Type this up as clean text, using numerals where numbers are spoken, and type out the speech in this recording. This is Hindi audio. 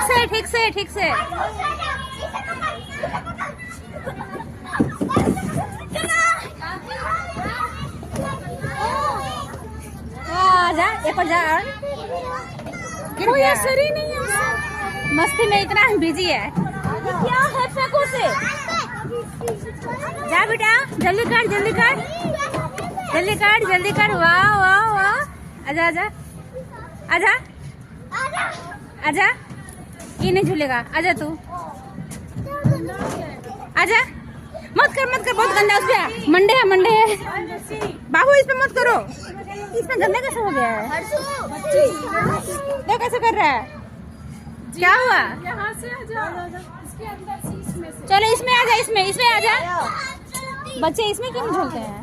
से ठीक से ठीक से। जा एक और जा। कोई असर ही नहीं है, मस्ती में इतना बिजी है। क्या है फेंको से। जा बेटा जल्दी कर जल्दी कर जल्दी कर जल्दी कर। वाह वाह वाह। आजा आजा आजा आजा। ये नहीं झूलेगा, आजा तू आजा। मत कर बहुत गंदा। उस पे मंडे है बाबू, इस पे मत करो। इसमें गंदा कैसे हो गया है? तो कैसे कर रहा है? क्या हुआ? यहाँ से इसके अंदर से इसमें से। चलो इसमें आ जा, इसमें आजा। बच्चे इसमें क्यों नहीं झूलते हैं?